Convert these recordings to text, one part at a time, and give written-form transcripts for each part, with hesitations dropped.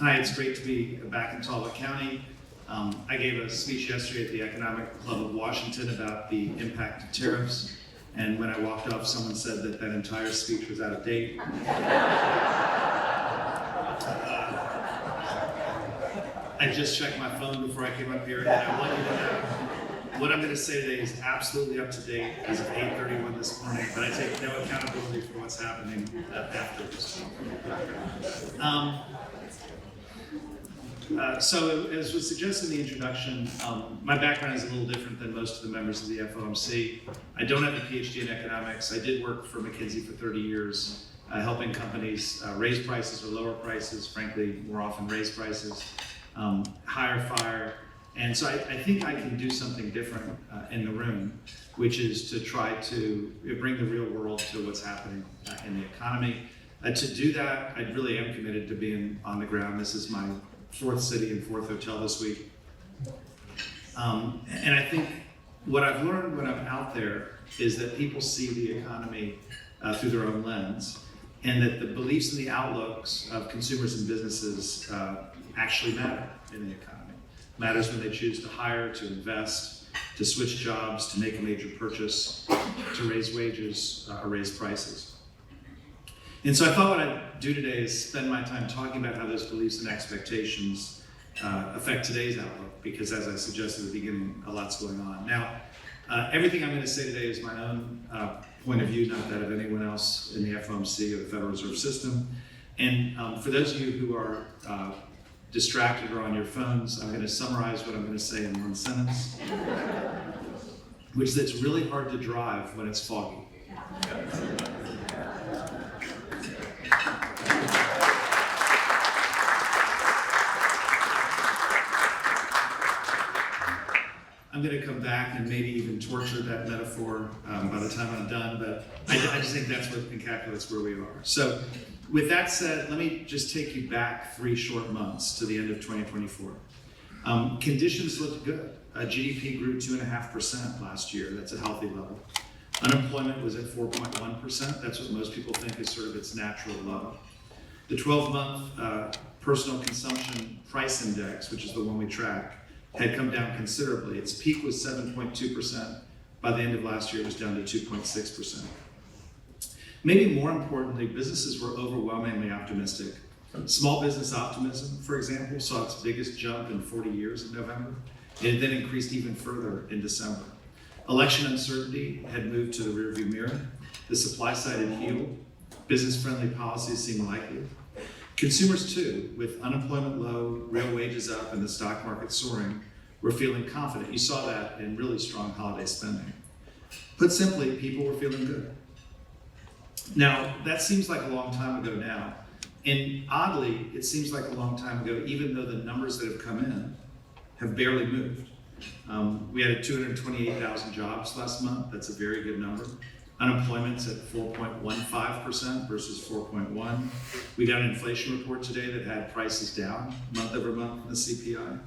Hi, it's great to be back in Talbot County. I gave a speech yesterday at the Economic Club of Washington about the impact of tariffs, and when I walked off, someone said that that entire speech was out of date. I just checked my phone before I came up here, and I want you to know what I'm going to say today is absolutely up to date as of 8:31 this morning, but I take no accountability for what's happening afterwards. So as was suggested in the introduction, my background is a little different than most of the members of the FOMC. I don't have a PhD in economics. I did work for McKinsey for 30 years, helping companies raise prices or lower prices, frankly, more often raise prices, hire, fire. And so I think I can do something different in the room, which is to try to bring the real world to what's happening in the economy. To do that, I really am committed to being on the ground. This is my fourth city and fourth hotel this week. And I think what I've learned when I'm out there is that people see the economy through their own lens, and that the beliefs and the outlooks of consumers and businesses actually matter in the economy. Matters when they choose to hire, to invest, to switch jobs, to make a major purchase, to raise wages or raise prices. And so I thought what I'd do today is spend my time talking about how those beliefs and expectations affect today's outlook, because as I suggested at the beginning, a lot's going on. Now, everything I'm going to say today is my own point of view, not that of anyone else in the FOMC or the Federal Reserve System. And for those of you who are distracted or on your phones, I'm going to summarize what I'm going to say in one sentence, which is it's really hard to drive when it's foggy. I'm going to come back and maybe even torture that metaphor by the time I'm done, but I just think that's what encapsulates where we are. So with that said, let me just take you back 3 short months to the end of 2024. Conditions looked good. GDP grew 2.5% last year. That's a healthy level. Unemployment was at 4.1%. That's what most people think is sort of its natural low. The 12-month personal consumption price index, which is the one we track, had come down considerably. Its peak was 7.2%. By the end of last year, it was down to 2.6%. Maybe more importantly, businesses were overwhelmingly optimistic. Small business optimism, for example, saw its biggest jump in 40 years in November. It then increased even further in December. Election uncertainty had moved to the rearview mirror. The supply side had healed. Business-friendly policies seemed likely. Consumers too, with unemployment low, real wages up, and the stock market soaring, were feeling confident. You saw that in really strong holiday spending. Put simply, people were feeling good. Now, that seems like a long time ago now, and oddly, it seems like a long time ago, even though the numbers that have come in have barely moved. We had 228,000 jobs last month. That's a very good number. Unemployment's at 4.15% versus 4.1. We got an inflation report today that had prices down month over month in the CPI.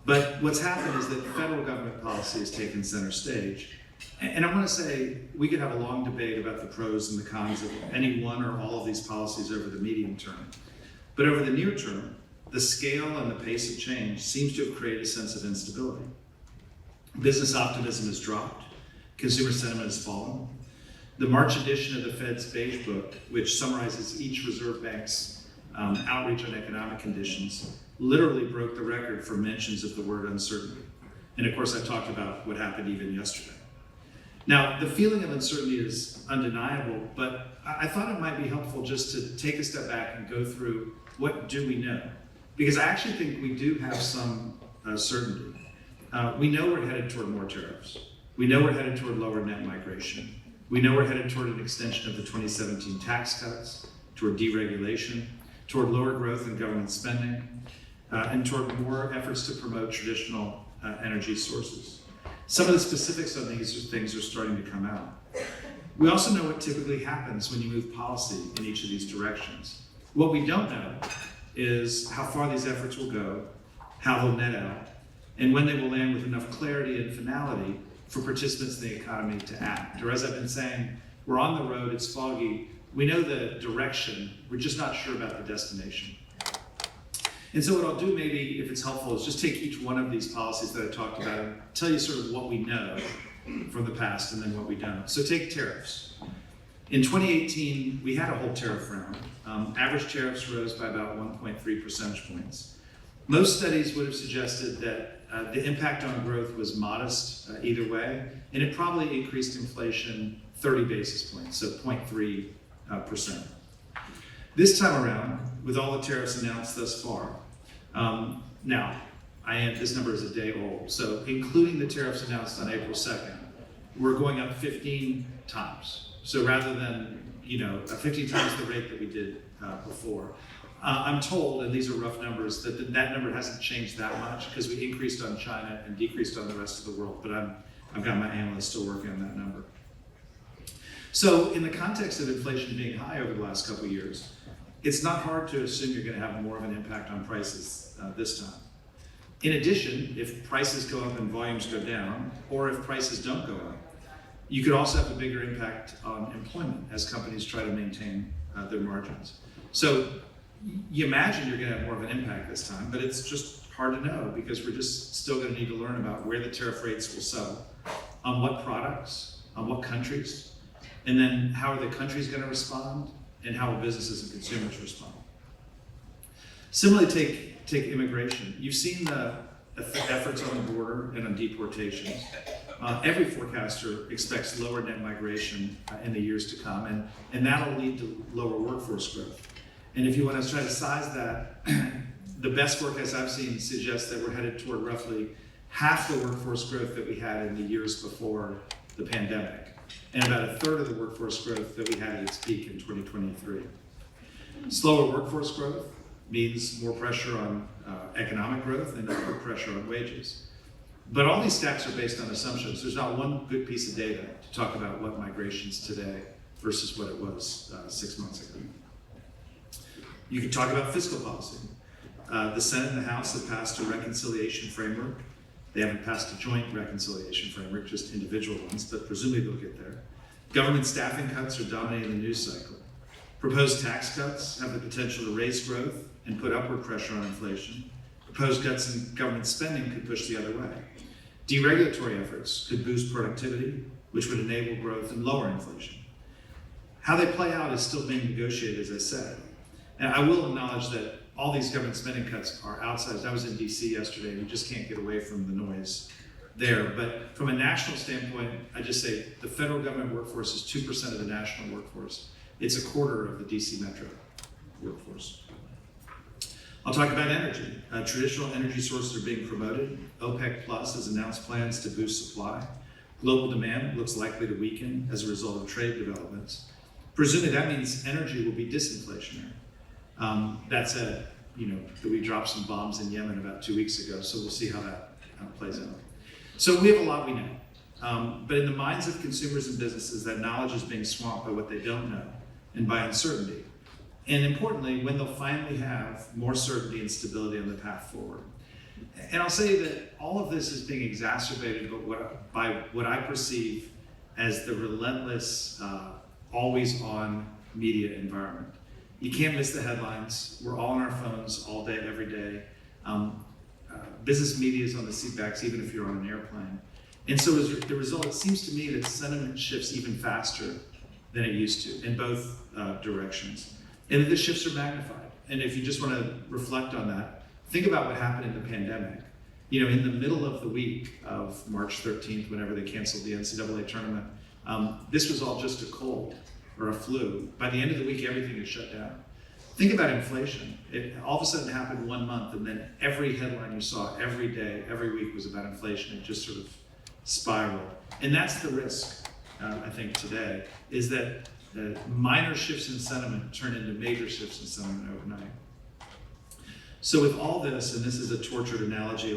But what's happened is that federal government policy has taken center stage. And I want to say we could have a long debate about the pros and the cons of any one or all of these policies over the medium term. But over the near term, the scale and the pace of change seems to have created a sense of instability. Business optimism has dropped. Consumer sentiment has fallen. The March edition of the Fed's Beige Book, which summarizes each reserve bank's outreach on economic conditions, literally broke the record for mentions of the word uncertainty. And of course, I talked about what happened even yesterday. Now, the feeling of uncertainty is undeniable, but I thought it might be helpful just to take a step back and go through what do we know? Because I actually think we do have some certainty. We know we're headed toward more tariffs. We know we're headed toward lower net migration. We know we're headed toward an extension of the 2017 tax cuts, toward deregulation, toward lower growth in government spending, and toward more efforts to promote traditional energy sources. Some of the specifics on these things are starting to come out. We also know what typically happens when you move policy in each of these directions. What we don't know is how far these efforts will go, how they'll net out, and when they will land with enough clarity and finality for participants in the economy to act. Or as I've been saying, we're on the road, it's foggy, we know the direction, we're just not sure about the destination. And so what I'll do, maybe if it's helpful, is just take each one of these policies that I talked about and tell you sort of what we know from the past and then what we don't. So take tariffs. In 2018, we had a whole tariff round. Average tariffs rose by about 1.3 percentage points. Most studies would have suggested that the impact on growth was modest either way, and it probably increased inflation 30 basis points, so 0.3%. This time around, with all the tariffs announced thus far, now, this number is a day old, so including the tariffs announced on April 2nd, we're going up 15 times. So rather than, 15 times the rate that we did before. I'm told, and these are rough numbers, that that number hasn't changed that much because we increased on China and decreased on the rest of the world, but I've got my analysts still working on that number. So in the context of inflation being high over the last couple of years, it's not hard to assume you're going to have more of an impact on prices this time. In addition, if prices go up and volumes go down, or if prices don't go up, you could also have a bigger impact on employment as companies try to maintain their margins. So you imagine you're going to have more of an impact this time, but it's just hard to know because we're just still going to need to learn about where the tariff rates will settle, on what products, on what countries, and then how are the countries going to respond, and how will businesses and consumers respond. Similarly, take immigration. You've seen the efforts on the border and on deportations. Every forecaster expects lower net migration in the years to come, and that'll lead to lower workforce growth. And if you want to try to size that, the best forecast I've seen suggests that we're headed toward roughly half the workforce growth that we had in the years before the pandemic, and about a third of the workforce growth that we had at its peak in 2023. Slower workforce growth means more pressure on economic growth and upward pressure on wages. But all these stats are based on assumptions. There's not one good piece of data to talk about what migration's today versus what it was 6 months ago. You can talk about fiscal policy. The Senate and the House have passed a reconciliation framework. They haven't passed a joint reconciliation framework, just individual ones, but presumably they'll get there. Government staffing cuts are dominating the news cycle. Proposed tax cuts have the potential to raise growth and put upward pressure on inflation. Proposed cuts in government spending could push the other way. Deregulatory efforts could boost productivity, which would enable growth and lower inflation. How they play out is still being negotiated, as I said. And I will acknowledge that all these government spending cuts are outsized. I was in DC yesterday, and you just can't get away from the noise there. But from a national standpoint, I just say the federal government workforce is 2% of the national workforce. It's a quarter of the DC metro workforce. I'll talk about energy. Traditional energy sources are being promoted. OPEC Plus has announced plans to boost supply. Global demand looks likely to weaken as a result of trade developments. Presumably that means energy will be disinflationary. That said, we dropped some bombs in Yemen about 2 weeks ago, so we'll see how that plays out. So we have a lot we know. But in the minds of consumers and businesses, that knowledge is being swamped by what they don't know and by uncertainty. And importantly, when they'll finally have more certainty and stability on the path forward. And I'll say that all of this is being exacerbated by what I perceive as the relentless, always-on media environment. You can't miss the headlines. We're all on our phones all day, every day. Business media is on the seatbacks, even if you're on an airplane. And so as the result, it seems to me that sentiment shifts even faster than it used to in both directions. And that the shifts are magnified. And if you just want to reflect on that, think about what happened in the pandemic. In the middle of the week of March 13th, whenever they canceled the NCAA tournament, this was all just a cold or a flu. By the end of the week, everything is shut down. Think about inflation. It all of a sudden happened 1 month, and then every headline you saw every day, every week was about inflation. It just sort of spiraled. And that's the risk, I think, today, is that minor shifts in sentiment turn into major shifts in sentiment overnight. So with all this, and this is a tortured analogy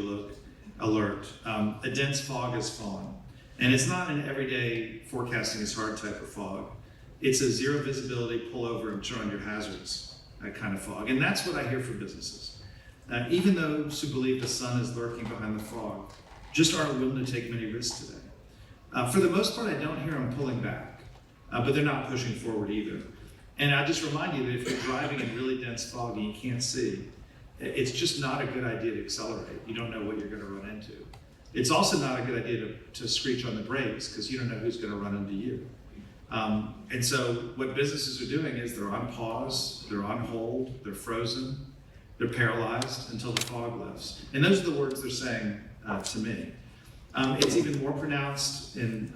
alert, a dense fog has fallen. And it's not an everyday forecasting is hard type of fog. It's a zero visibility, pull over and turn on your hazards kind of fog. And that's what I hear from businesses. Even those who believe the sun is lurking behind the fog just aren't willing to take many risks today. For the most part, I don't hear them pulling back, but they're not pushing forward either. And I just remind you that if you're driving in really dense fog and you can't see, it's just not a good idea to accelerate. You don't know what you're going to run into. It's also not a good idea to screech on the brakes because you don't know who's going to run into you. And so what businesses are doing is they're on pause, they're on hold, they're frozen, they're paralyzed until the fog lifts. And those are the words they're saying to me. It's even more pronounced in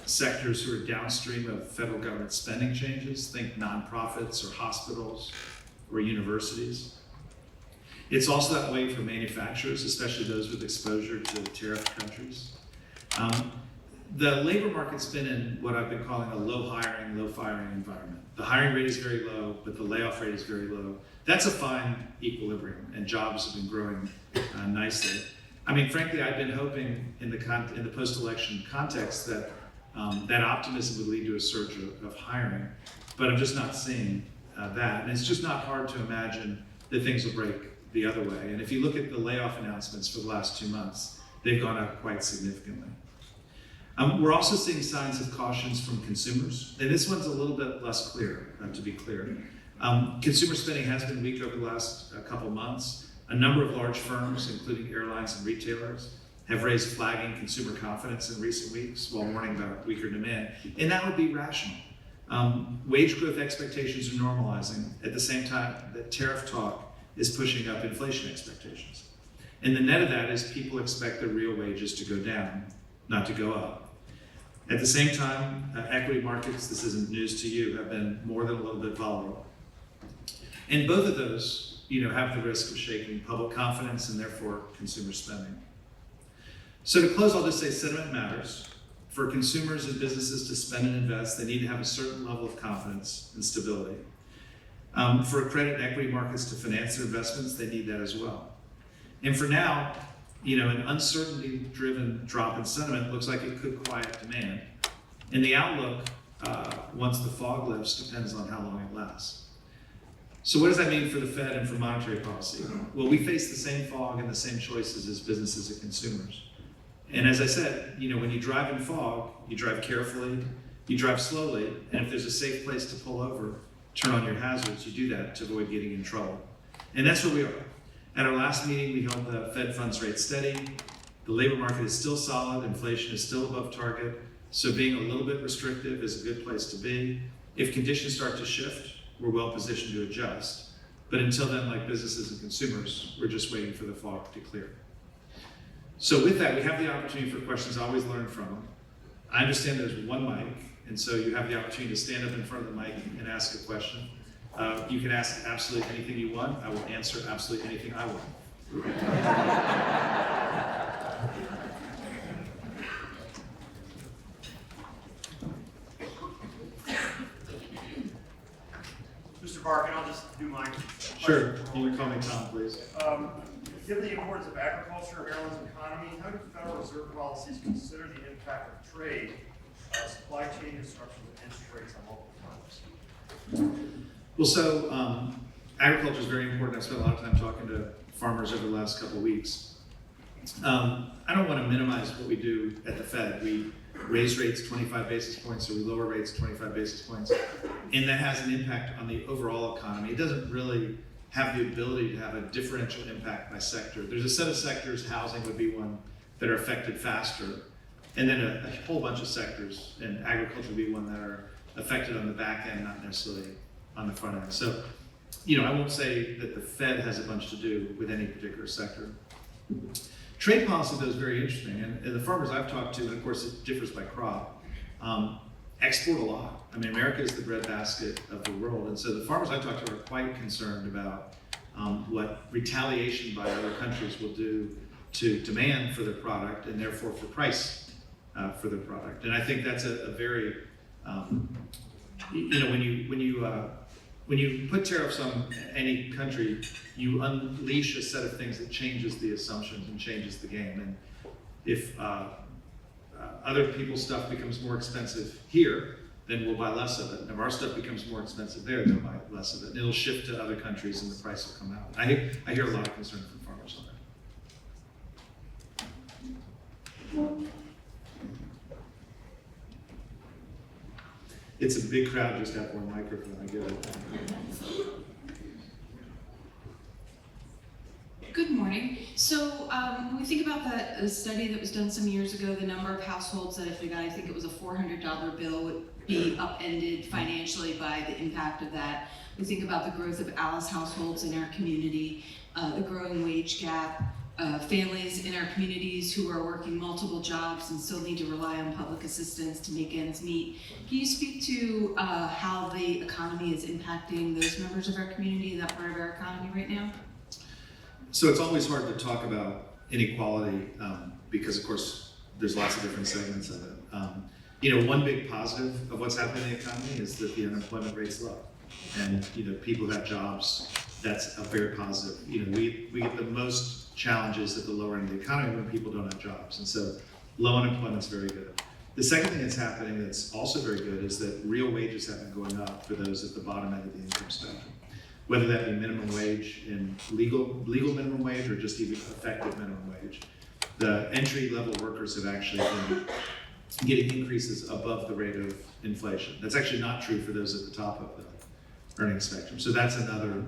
sectors who are downstream of federal government spending changes. Think nonprofits or hospitals or universities. It's also that way for manufacturers, especially those with exposure to tariff countries. The labor market's been in what I've been calling a low hiring, low firing environment. The hiring rate is very low, but the layoff rate is very low. That's a fine equilibrium, and jobs have been growing nicely. I mean, frankly, I've been hoping in the post-election context that that optimism would lead to a surge of hiring, but I'm just not seeing that. And it's just not hard to imagine that things will break the other way. And if you look at the layoff announcements for the last 2 months, they've gone up quite significantly. We're also seeing signs of cautions from consumers, and this one's a little bit less clear, to be clear. Consumer spending has been weak over the last couple months. A number of large firms, including airlines and retailers, have raised flagging consumer confidence in recent weeks while warning about weaker demand, and that would be rational. Wage growth expectations are normalizing at the same time that tariff talk is pushing up inflation expectations. And the net of that is people expect their real wages to go down, not to go up. At the same time, equity markets, this isn't news to you, have been more than a little bit volatile. And both of those, have the risk of shaking public confidence and therefore consumer spending. So to close, I'll just say sentiment matters. For consumers and businesses to spend and invest, they need to have a certain level of confidence and stability. For credit and equity markets to finance their investments, they need that as well. And for now, an uncertainty-driven drop in sentiment looks like it could quiet demand. And the outlook, once the fog lifts, depends on how long it lasts. So what does that mean for the Fed and for monetary policy? Well, we face the same fog and the same choices as businesses and consumers. And as I said, when you drive in fog, you drive carefully, you drive slowly, and if there's a safe place to pull over, turn on your hazards, you do that to avoid getting in trouble. And that's where we are. At our last meeting, we held the Fed funds rate steady. The labor market is still solid, inflation is still above target, so being a little bit restrictive is a good place to be. If conditions start to shift, we're well positioned to adjust. But until then, like businesses and consumers, we're just waiting for the fog to clear. So with that, we have the opportunity for questions. I always learn from them. I understand there's one mic, and so you have the opportunity to stand up in front of the mic and ask a question. You can ask absolutely anything you want. I will answer absolutely anything I want. Mr. Barkin, I'll just do mine. Sure. You can call me Tom, please. Given the importance of agriculture, Maryland's economy, how do Federal Reserve policies consider the impact of trade, supply chain disruptions, and interest rates on local economies? Well, so agriculture is very important. I've spent a lot of time talking to farmers over the last couple of weeks. I don't want to minimize what we do at the Fed. We raise rates 25 basis points, or we lower rates 25 basis points, and that has an impact on the overall economy. It doesn't really have the ability to have a differential impact by sector. There's a set of sectors, housing would be one, that are affected faster, and then a whole bunch of sectors, and agriculture would be one that are affected on the back end, not necessarily on the front end. So, I won't say that the Fed has a bunch to do with any particular sector. Trade policy, though, is very interesting, and the farmers I've talked to, and of course it differs by crop, export a lot. I mean, America is the breadbasket of the world, and so the farmers I've talked to are quite concerned about what retaliation by other countries will do to demand for their product, and therefore for price for their product. And I think that's a very, when you put tariffs on any country, you unleash a set of things that changes the assumptions and changes the game. And if other people's stuff becomes more expensive here, then we'll buy less of it. And if our stuff becomes more expensive there, they'll buy less of it. And it'll shift to other countries and the price will come out. I hear a lot of concern from farmers on that. It's a big crowd just have one microphone, I get it. morning. So when we think about that study that was done some years ago, the number of households that if they got, I think it was a $400 bill, would be upended financially by the impact of that. We think about the growth of Alice households in our community, the growing wage gap, families in our communities who are working multiple jobs and still need to rely on public assistance to make ends meet. Can you speak to how the economy is impacting those members of our community and that part of our economy right now? So it's always hard to talk about inequality because, of course, there's lots of different segments of it. One big positive of what's happening in the economy is that the unemployment rate's low, and people who have jobs. That's a very positive. We get the most challenges at the lower end of the economy when people don't have jobs, and so low unemployment's very good. The second thing that's happening that's also very good is that real wages have been going up for those at the bottom end of the income spectrum, whether that be minimum wage and legal minimum wage or just even effective minimum wage. The entry level workers have actually been getting increases above the rate of inflation. That's actually not true for those at the top of the earning spectrum. So that's another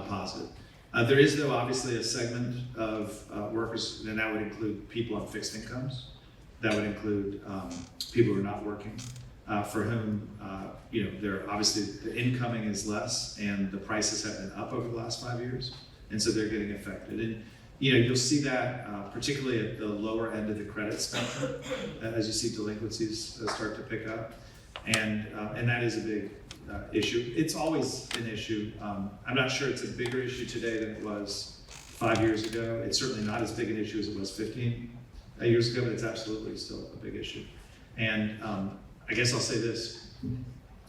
positive. There is, though, obviously a segment of workers, and that would include people on fixed incomes. That would include people who are not working, for whom, they're obviously the incoming is less and the prices have been up over the last 5 years. And so they're getting affected. And, you'll see that particularly at the lower end of the credit spectrum, as you see delinquencies start to pick up. And that is a big issue. It's always an issue. I'm not sure it's a bigger issue today than it was 5 years ago. It's certainly not as big an issue as it was 15 years ago, but it's absolutely still a big issue. And I guess I'll say this.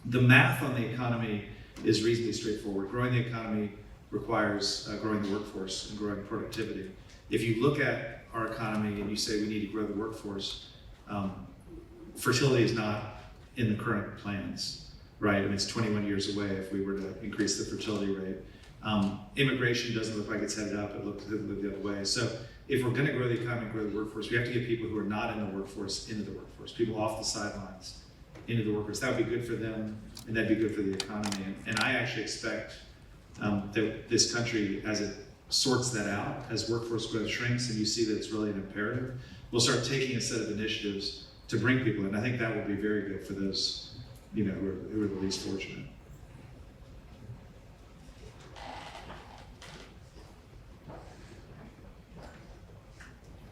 The math on the economy is reasonably straightforward. Growing the economy requires growing the workforce and growing productivity. If you look at our economy and you say we need to grow the workforce, fertility is not in the current plans, right? I mean, it's 21 years away if we were to increase the fertility rate. Immigration doesn't look like it's headed up, it looks the other way. So if we're gonna grow the economy and grow the workforce, we have to get people who are not in the workforce into the workforce, people off the sidelines into the workforce. That would be good for them and that'd be good for the economy. And I actually expect that this country, as it sorts that out, as workforce growth shrinks and you see that it's really an imperative, we'll start taking a set of initiatives to bring people in. I think that will be very good for those who are the least fortunate.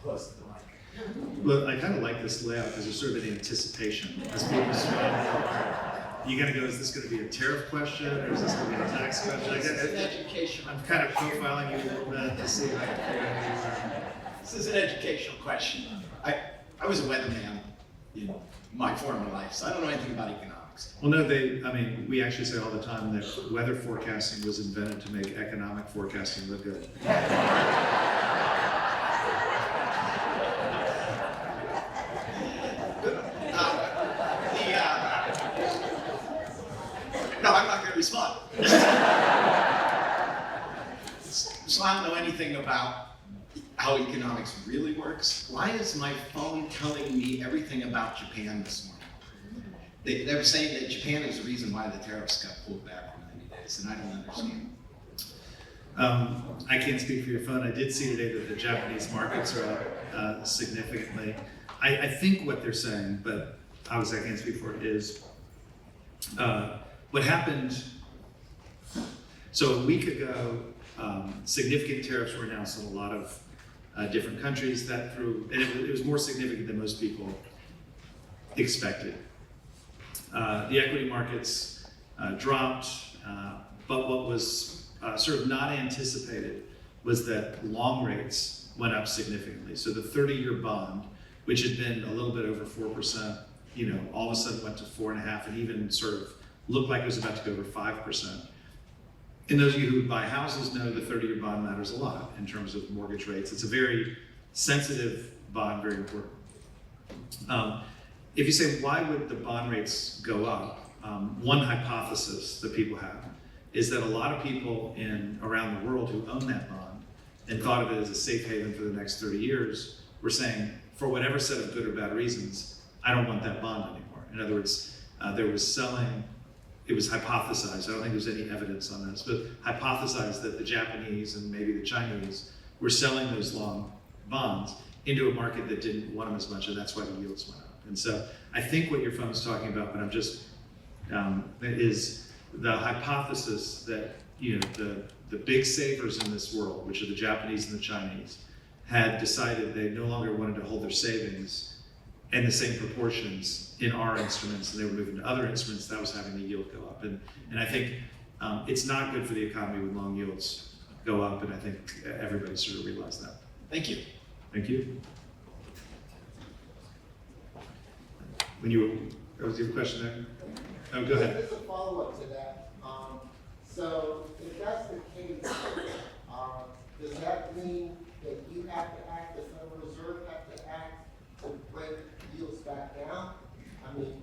Close to the mic. Well, I kind of like this layout because there's sort of an anticipation as people swim. You gotta go, is this gonna be a tariff question or is this gonna be a tax question? This is an educational I'm kind of profiling you a little bit to see how you are. This is an educational question. I was a weatherman in my former life, so I don't know anything about economics. Well, no, we actually say all the time that weather forecasting was invented to make economic forecasting look good. No, I'm not going to respond. So I don't know anything about how economics really works. Why is my phone telling me everything about Japan this morning? They were saying that Japan is the reason why the tariffs got pulled back for 90 days, and I don't understand. I can't speak for your phone. I did see today that the Japanese markets are up significantly. I think what they're saying, but obviously I can't speak for it, is what happened. So a week ago, significant tariffs were announced in a lot of different countries. And it was more significant than most people expected. The equity markets dropped, but what was sort of not anticipated was that long rates went up significantly. So the 30-year bond, which had been a little bit over 4%, all of a sudden went to 4.5%, and even sort of looked like it was about to go over 5%. And those of you who buy houses know the 30-year bond matters a lot in terms of mortgage rates. It's a very sensitive bond, very important. If you say, why would the bond rates go up? One hypothesis that people have is that a lot of people around the world who own that bond and thought of it as a safe haven for the next 30 years were saying, for whatever set of good or bad reasons, I don't want that bond anymore. In other words, there was selling. It was hypothesized, I don't think there's any evidence on this, but hypothesized that the Japanese and maybe the Chinese were selling those long bonds into a market that didn't want them as much, and that's why the yields went up. And so I think what your fund is talking about, but I'm just, is the hypothesis that, you know, the big savers in this world, which are the Japanese and the Chinese, had decided they no longer wanted to hold their savings in the same proportions in our instruments, and they were moving to other instruments that was having the yield go up. And I think it's not good for the economy when long yields go up, and I think everybody sort of realized that. Thank you. Thank you. Was your question there? Oh, go ahead. Just a follow-up to that. So if that's the case, does that mean that you have to act, the Federal Reserve have to act to bring yields back down? I mean,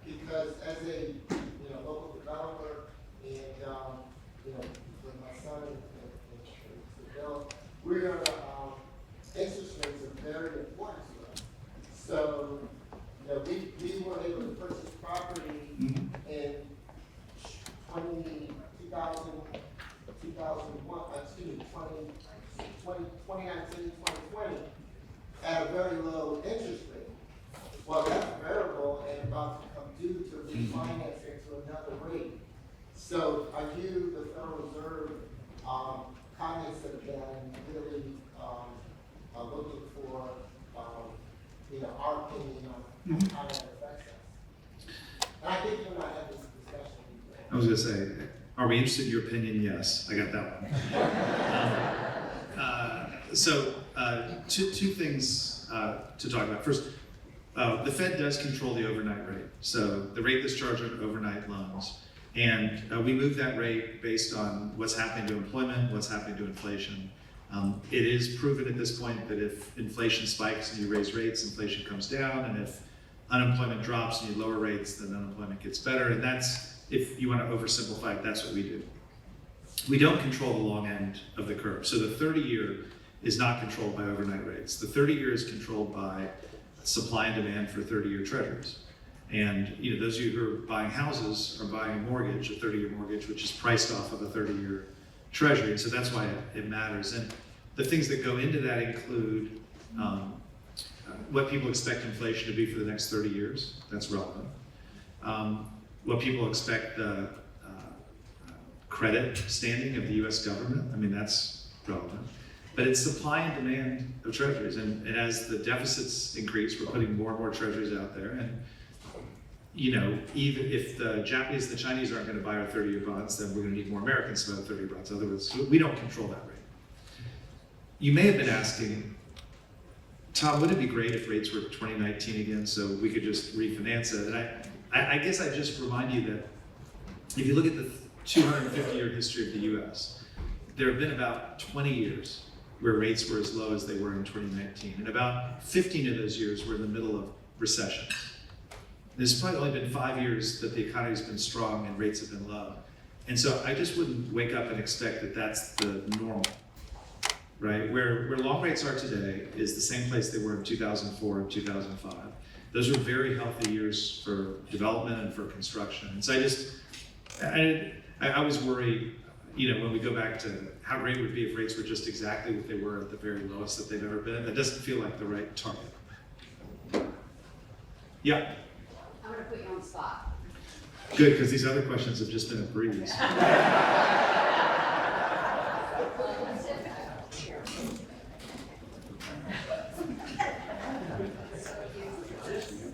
because as a local developer and with my son and Bill, we're gonna interest rates are very important to us. So we were able to purchase property in 2019, 2020 at a very low interest rate. Well, that's variable and about to come due to refinance into another rate. So are you, the Federal Reserve, cognizant of that and really looking for our opinion on how that affects us? And I think you and I had this discussion. I was going to say, are we interested in your opinion? Yes, I got that one. So two things to talk about. First, the Fed does control the overnight rate. So the rate that's charged on overnight loans. And we move that rate based on what's happening to employment, what's happening to inflation. It is proven at this point that if inflation spikes and you raise rates, inflation comes down, and if unemployment drops and you lower rates, then unemployment gets better. And that's, if you want to oversimplify it, that's what we do. We don't control the long end of the curve. So the 30-year is not controlled by overnight rates. The 30-year is controlled by supply and demand for 30-year treasuries. And those of you who are buying houses are buying a mortgage, a 30-year mortgage, which is priced off of a 30-year treasury. And so that's why it matters. And the things that go into that include what people expect inflation to be for the next 30 years. That's relevant. What people expect the credit standing of the US government. I mean, that's relevant. But it's supply and demand of treasuries. And as the deficits increase, we're putting more and more treasuries out there. And even if the Japanese and the Chinese aren't going to buy our 30-year bonds, then we're going to need more Americans to buy 30-year bonds. Otherwise, we don't control that rate. You may have been asking, Tom, would it be great if rates were 2019 again so we could just refinance it? And I guess I just remind you that if you look at the 250-year history of the US, there have been about 20 years where rates were as low as they were in 2019. And about 15 of those years were in the middle of recessions. There's probably only been 5 years that the economy's been strong and rates have been low. And so I just wouldn't wake up and expect that that's the normal, right? Where long rates are today is the same place they were in 2004 and 2005. Those were very healthy years for development and for construction. And so I always worry, when we go back to how great it would be if rates were just exactly what they were at the very lowest that they've ever been. That doesn't feel like the right target. Yeah. I'm going to put you on the spot. Good, because these other questions have just been a breeze.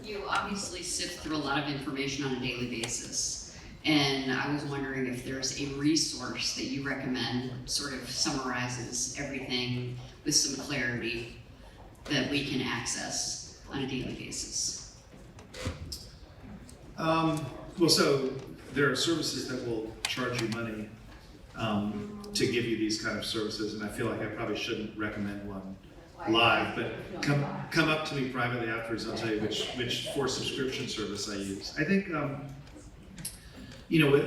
You obviously sift through a lot of information on a daily basis. And I was wondering if there's a resource that you recommend sort of summarizes everything with some clarity that we can access on a daily basis. Well, so there are services that will charge you money to give you these kind of services, and I feel like I probably shouldn't recommend one live, but come up to me privately afterwards. I'll tell you which for subscription service I use. I think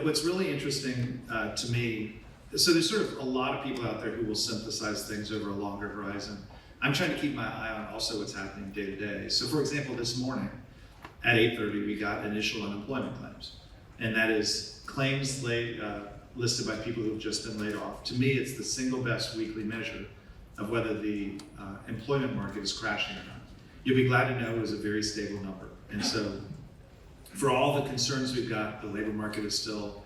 what's really interesting to me. So there's sort of a lot of people out there who will synthesize things over a longer horizon. I'm trying to keep my eye on also what's happening day to day. So for example, this morning at 8:30, we got initial unemployment claims. And that is claims listed by people who have just been laid off. To me, it's the single best weekly measure of whether the employment market is crashing or not. You'll be glad to know it was a very stable number. And so for all the concerns we've got, the labor market is still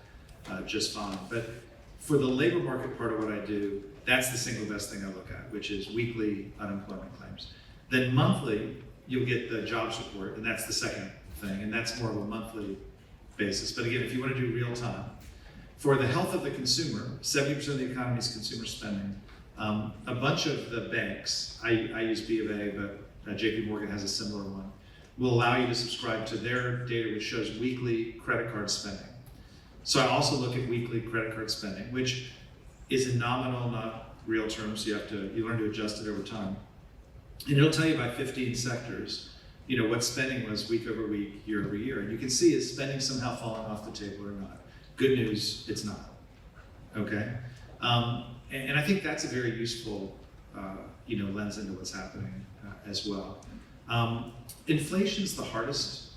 just fine. But for the labor market part of what I do, that's the single best thing I look at, which is weekly unemployment claims. Then monthly, you'll get the jobs report, and that's the second thing, and that's more of a monthly basis. But again, if you want to do real time, for the health of the consumer, 70% of the economy is consumer spending. A bunch of the banks, I use B of A, but JP Morgan has a similar one, will allow you to subscribe to their data, which shows weekly credit card spending. So I also look at weekly credit card spending, which is in nominal, not real terms. You learn to adjust it over time. And it'll tell you by 15 sectors, what spending was week over week, year over year. And you can see is spending somehow falling off the table or not. Good news, it's not, okay? And I think that's a very useful, lens into what's happening as well. Inflation's the hardest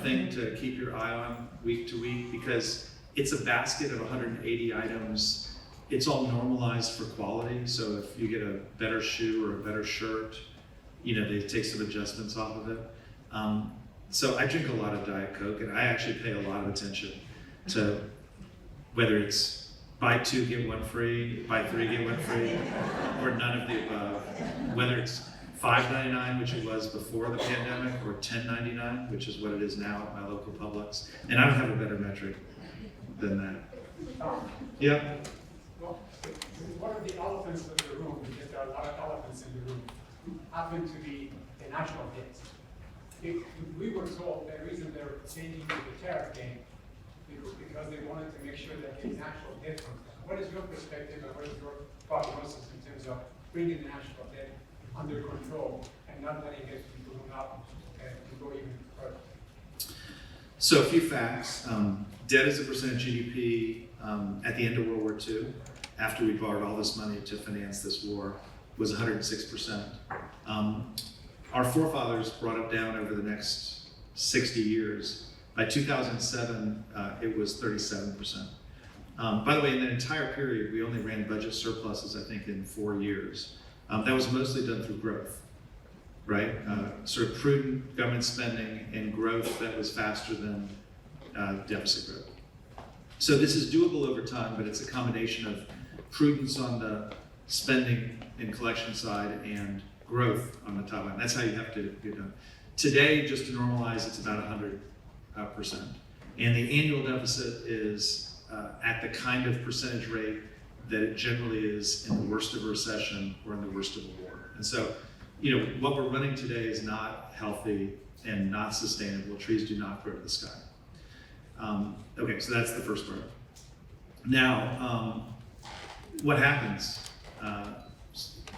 thing to keep your eye on week to week because it's a basket of 180 items. It's all normalized for quality. So if you get a better shoe or a better shirt, they take some adjustments off of it. So I drink a lot of Diet Coke, and I actually pay a lot of attention to whether it's buy two, get one free, buy three, get one free, or none of the above. Whether it's $5.99, which it was before the pandemic, or $10.99, which is what it is now at my local Publix. And I don't have a better metric than that. Yeah? Well, one of the elephants in the room, because there are a lot of elephants in the room, happen to be the national debt. If we were told the reason they're changing the tariff game because they wanted to make sure that there's national debt from them. What is your perspective and what is your prognosis in terms of bringing the national debt under control and not letting it balloon up to go even further? So a few facts. Debt as a percent of GDP at the end of World War II, after we borrowed all this money to finance this war, was 106%. Our forefathers brought it down over the next 60 years. By 2007, it was 37%. By the way, in that entire period, we only ran budget surpluses, I think, in 4 years. That was mostly done through growth, right? Sort of prudent government spending and growth that was faster than deficit growth. So this is doable over time, but it's a combination of prudence on the spending and collection side and growth on the top line. That's how you have to get done. Today, just to normalize, it's about 100%. And the annual deficit is at the kind of percentage rate that it generally is in the worst of a recession or in the worst of a war. And so, what we're running today is not healthy and not sustainable. Trees do not grow to the sky. Okay, so that's the first part. Now, what happens?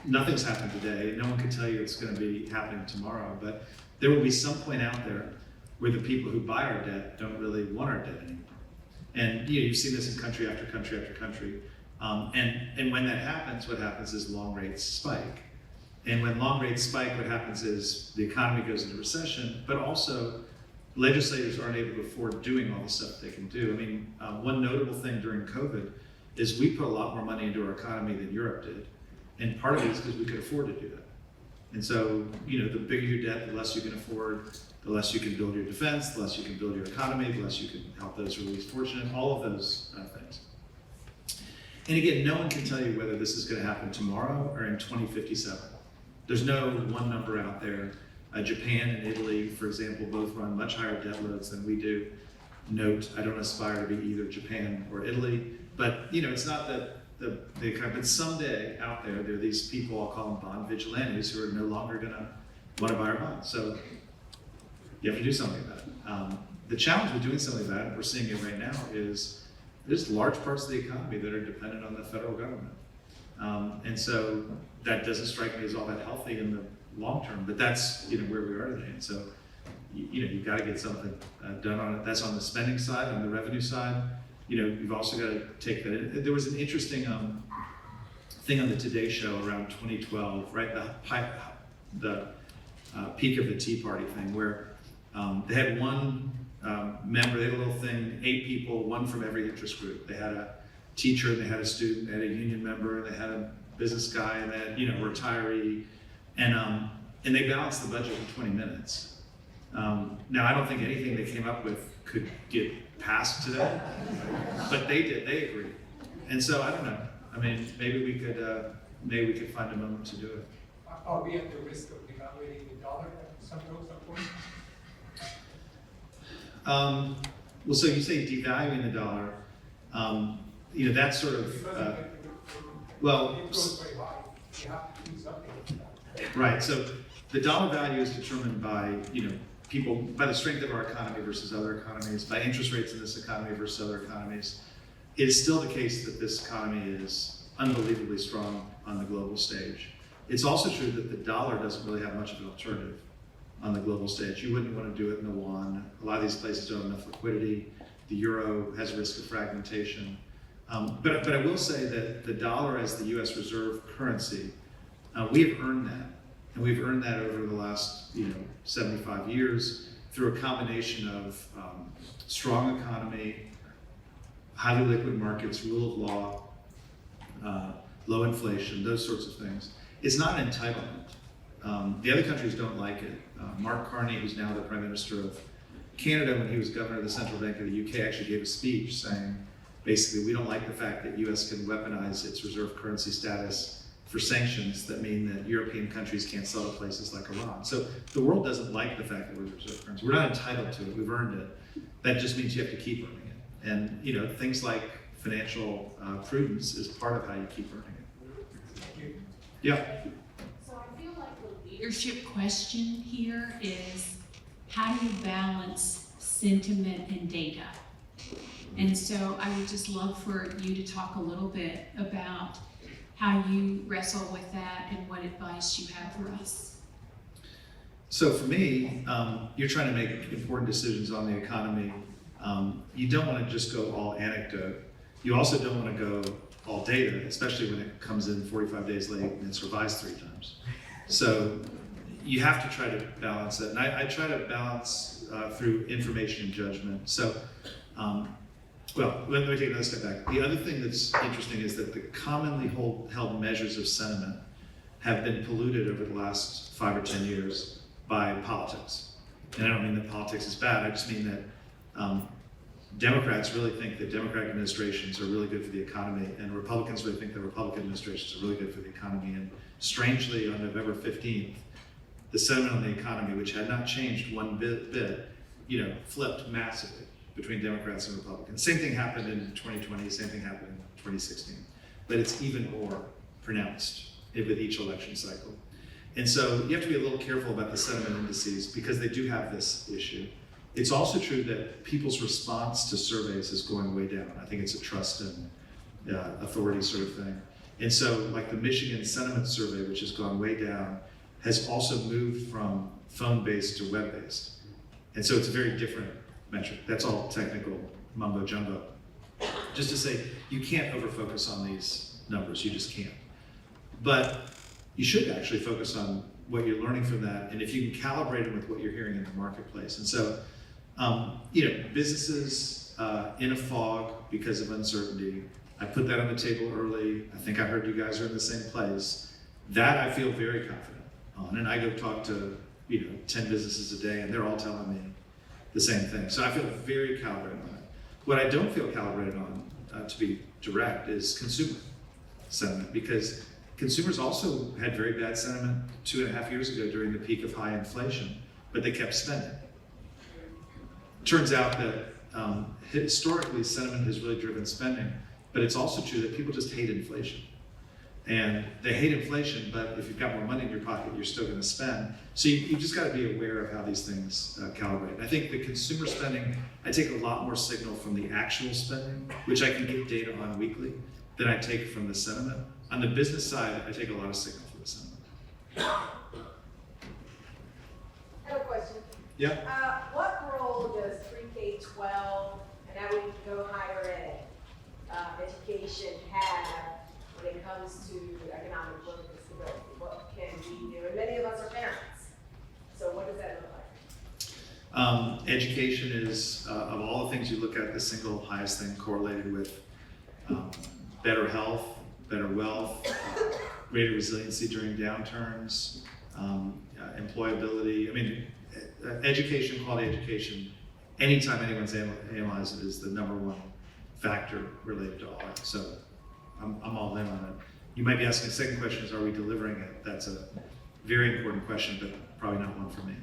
Nothing's happened today. No one can tell you it's going to be happening tomorrow, but there will be some point out there where the people who buy our debt don't really want our debt anymore. And you've seen this in country after country after country. And when that happens, what happens is long rates spike. And when long rates spike, what happens is the economy goes into recession, but also legislators aren't able to afford doing all the stuff they can do. I mean, one notable thing during COVID is we put a lot more money into our economy than Europe did. And part of it is because we could afford to do that. And so, the bigger your debt, the less you can afford, the less you can build your defense, the less you can build your economy, the less you can help those who are least fortunate, all of those things. And again, no one can tell you whether this is going to happen tomorrow or in 2057. There's no one number out there. Japan and Italy, for example, both run much higher debt loads than we do. Note, I don't aspire to be either Japan or Italy, but it's not that but someday out there are these people, I'll call them bond vigilantes, who are no longer going to want to buy our bonds. So you have to do something about it. The challenge with doing something about it, we're seeing it right now, is there's large parts of the economy that are dependent on the federal government. And so that doesn't strike me as all that healthy in the long term, but that's where we are today. And so you've got to get something done on it. That's on the spending side. On the revenue side, you've also got to take that in. There was an interesting thing on the Today Show around 2012, right? The peak of the Tea Party thing, where they had one member, they had a little thing, 8 people, one from every interest group. They had a teacher, they had a student, they had a union member, they had a business guy and then, retiree, and they balanced the budget in 20 minutes. Now, I don't think anything they came up with could get passed today, but they did, they agreed. And so, I don't know, I mean, maybe we could find a moment to do it. Are we at the risk of devaluing the dollar at some point? Well, so you say devaluing the dollar, that's sort of, well, It goes very high, you have to do something with that. right, so the dollar value is determined by, by the strength of our economy versus other economies, by interest rates in this economy versus other economies. It is still the case that this economy is unbelievably strong on the global stage. It's also true that the dollar doesn't really have much of an alternative on the global stage. You wouldn't want to do it in the yuan. A lot of these places don't have enough liquidity. The euro has a risk of fragmentation. But I will say that the dollar as the US reserve currency, we have earned that. And we've earned that over the last 75 years through a combination of strong economy, highly liquid markets, rule of law, low inflation, those sorts of things. It's not an entitlement. The other countries don't like it. Mark Carney, who's now the Prime Minister of Canada, when he was governor of the Central Bank of the UK, actually gave a speech saying, basically, we don't like the fact that US can weaponize its reserve currency status for sanctions that mean that European countries can't sell to places like Iran. So the world doesn't like the fact that we're reserve currency. We're not entitled to it, we've earned it. That just means you have to keep earning it. And things like financial prudence is part of how you keep earning it. Yeah. So I feel like the leadership question here is, how do you balance sentiment and data? And so I would just love for you to talk a little bit about how you wrestle with that and what advice you have for us. So for me, you're trying to make important decisions on the economy. You don't want to just go all anecdote. You also don't want to go all data, especially when it comes in 45 days late and it's revised 3 times. So you have to try to balance it. And I try to balance through information and judgment. So, well, let me take another step back. The other thing that's interesting is that the commonly held measures of sentiment have been polluted over the last 5 or 10 years by politics. And I don't mean that politics is bad, I just mean that Democrats really think that Democratic administrations are really good for the economy, and Republicans really think that Republican administrations are really good for the economy. And strangely, on November 15th, the sentiment on the economy, which had not changed one bit, flipped massively between Democrats and Republicans. Same thing happened in 2020, same thing happened in 2016. But it's even more pronounced with each election cycle. And so you have to be a little careful about the sentiment indices because they do have this issue. It's also true that people's response to surveys is going way down. I think it's a trust and authority sort of thing. And so like the Michigan Sentiment Survey, which has gone way down, has also moved from phone-based to web-based. And so it's a very different metric. That's all technical mumbo jumbo. Just to say, you can't over-focus on these numbers, you just can't. But you should actually focus on what you're learning from that, and if you can calibrate them with what you're hearing in the marketplace. And so, businesses in a fog because of uncertainty, I put that on the table early. I think I heard you guys are in the same place. That I feel very confident on, and I go talk to 10 businesses a day, and they're all telling me the same thing. So I feel very calibrated on it. What I don't feel calibrated on, to be direct, is consumer sentiment, because consumers also had very bad sentiment 2.5 years ago during the peak of high inflation, but they kept spending. Turns out that historically sentiment has really driven spending, but it's also true that people just hate inflation. And they hate inflation, but if you've got more money in your pocket, you're still going to spend. So you've just got to be aware of how these things calibrate. I think the consumer spending, I take a lot more signal from the actual spending, which I can get data on weekly, than I take from the sentiment. On the business side, I take a lot of signal from the sentiment. I have a question. Yeah. What role does pre-K-12, and now we can go higher ed, education have when it comes to economic growth and stability? What can we do? And many of us are parents. So what does that look like? Education is, of all the things you look at, the single highest thing correlated with better health, better wealth, greater resiliency during downturns, employability. I mean, education, quality education, anytime anyone's analyzed it, is the number one factor related to audit. So I'm all in on it. You might be asking, the second question is, are we delivering it? That's a very important question, but probably not one for me.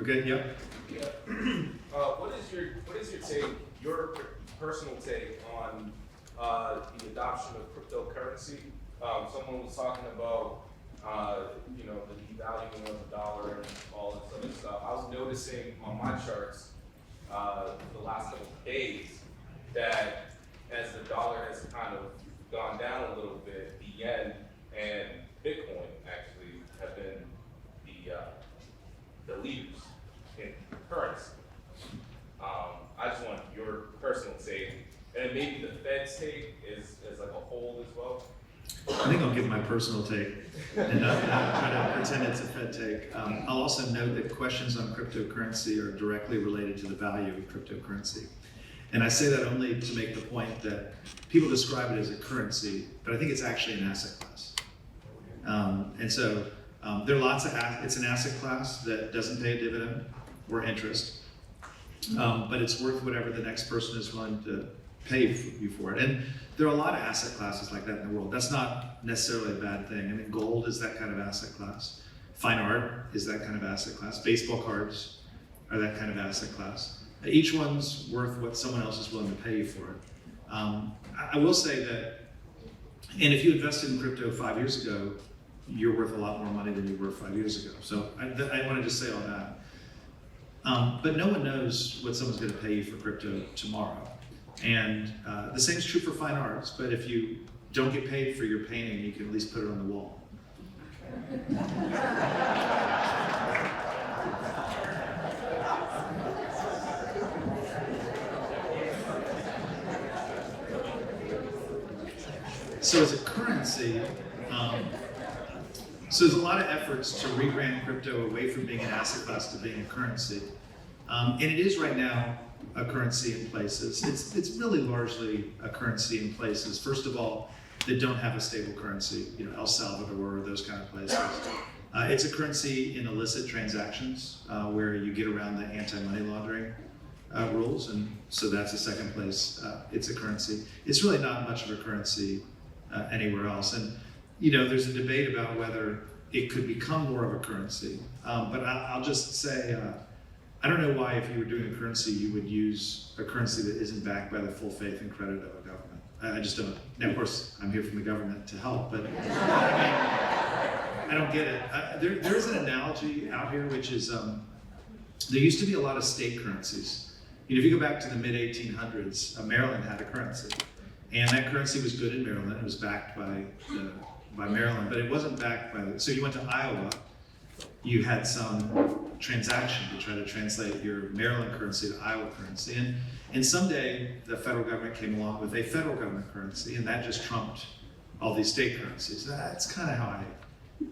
Okay, yep. What is your take, your personal take on the adoption of cryptocurrency? Someone was talking about the devaluing of the dollar and all this other stuff. I was noticing on my charts the last couple of days that as the dollar has kind of gone down a little bit, the yen and Bitcoin actually have been the leaders in currency. I just want your personal take, and maybe the Fed's take is like a whole as well. I think I'll give my personal take and not try to pretend it's a Fed take. I'll also note that questions on cryptocurrency are directly related to the value of cryptocurrency. And I say that only to make the point that people describe it as a currency, but I think it's actually an asset class. And so there are lots of, it's an asset class that doesn't pay a dividend or interest, but it's worth whatever the next person is willing to pay you for it. And there are a lot of asset classes like that in the world. That's not necessarily a bad thing. I mean, gold is that kind of asset class. Fine art is that kind of asset class. Baseball cards are that kind of asset class. Each one's worth what someone else is willing to pay you for it. I will say that, and if you invested in crypto 5 years ago, you're worth a lot more money than you were 5 years ago. So I want to just say all that. But no one knows what someone's going to pay you for crypto tomorrow. And the same is true for fine arts, but if you don't get paid for your painting, you can at least put it on the wall. So as a currency, so there's a lot of efforts to rebrand crypto away from being an asset class to being a currency. And it is right now a currency in places. It's really largely a currency in places, first of all, that don't have a stable currency, El Salvador, those kind of places. It's a currency in illicit transactions where you get around the anti-money laundering rules, and so that's the second place. It's a currency. It's really not much of a currency anywhere else. And there's a debate about whether it could become more of a currency. But I'll just say, I don't know why, if you were doing a currency, you would use a currency that isn't backed by the full faith and credit of a government. I just don't. Now, of course, I'm here from the government to help, but I don't get it. There is an analogy out here, which is there used to be a lot of state currencies. If you go back to the mid-1800s, Maryland had a currency. And that currency was good in Maryland. It was backed by Maryland, but it wasn't backed by so you went to Iowa, you had some transaction to try to translate your Maryland currency to Iowa currency. And someday the federal government came along with a federal government currency, and that just trumped all these state currencies. That's kind of how I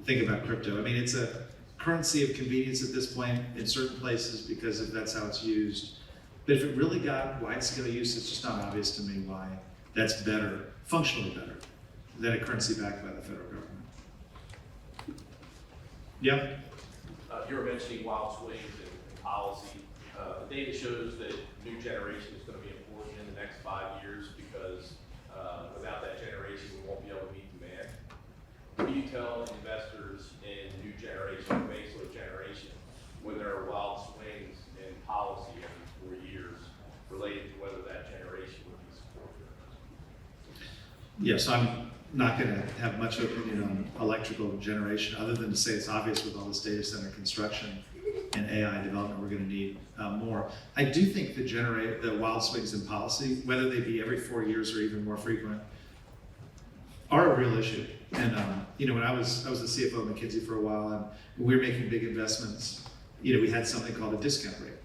think about crypto. I mean, it's a currency of convenience at this point in certain places because that's how it's used. But if it really got wide-scale use, it's just not obvious to me why that's better, functionally better, than a currency backed by the federal government. Yep. You were mentioning wild swings in policy. The data shows that new generation is going to be important in the next 5 years because without that generation, we won't be able to meet demand. What do you tell investors in new generation, baseload generation, when there are wild swings in policy every 4 years related to whether that generation would be supported? Yes, I'm not going to have much opinion on electrical generation other than to say it's obvious with all this data center construction and AI development we're going to need more. I do think the wild swings in policy, whether they be every 4 years or even more frequent, are a real issue. And when I was the CFO of McKinsey for a while, and when we were making big investments, we had something called a discount rate.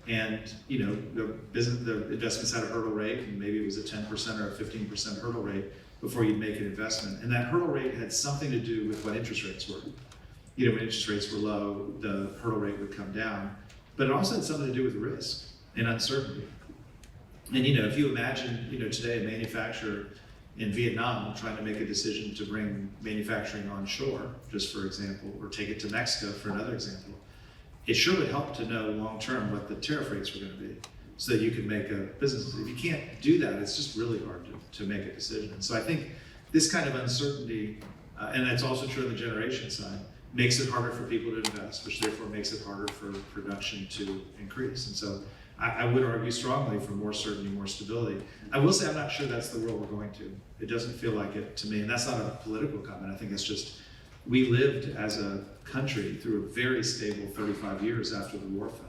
And the investments had a hurdle rate, and maybe it was a 10% or a 15% hurdle rate before you'd make an investment. And that hurdle rate had something to do with what interest rates were. When interest rates were low, the hurdle rate would come down. But it also had something to do with risk and uncertainty. And if you imagine, today a manufacturer in Vietnam trying to make a decision to bring manufacturing onshore, just for example, or take it to Mexico for another example, it sure would help to know long-term what the tariff rates were going to be so that you can make a business. If you can't do that, it's just really hard to make a decision. And so I think this kind of uncertainty, and that's also true on the generation side, makes it harder for people to invest, which therefore makes it harder for production to increase. And so I would argue strongly for more certainty, more stability. I will say I'm not sure that's the world we're going to. It doesn't feel like it to me, and that's not a political comment. I think it's just, we lived as a country through a very stable 35 years after the war fell.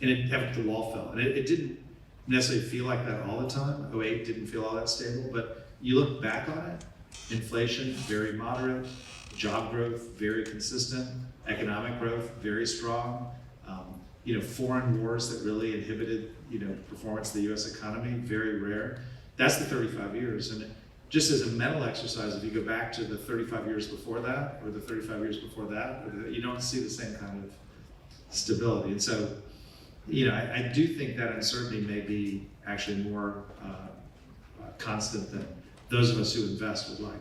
And after the wall fell. And it didn't necessarily feel like that all the time. 2008 didn't feel all that stable, but you look back on it, inflation, very moderate, job growth, very consistent, economic growth, very strong, foreign wars that really inhibited, performance of the US economy, very rare. That's the 35 years. And just as a mental exercise, if you go back to the 35 years before that, or the 35 years before that, you don't see the same kind of stability. And so, I do think that uncertainty may be actually more constant than those of us who invest would like.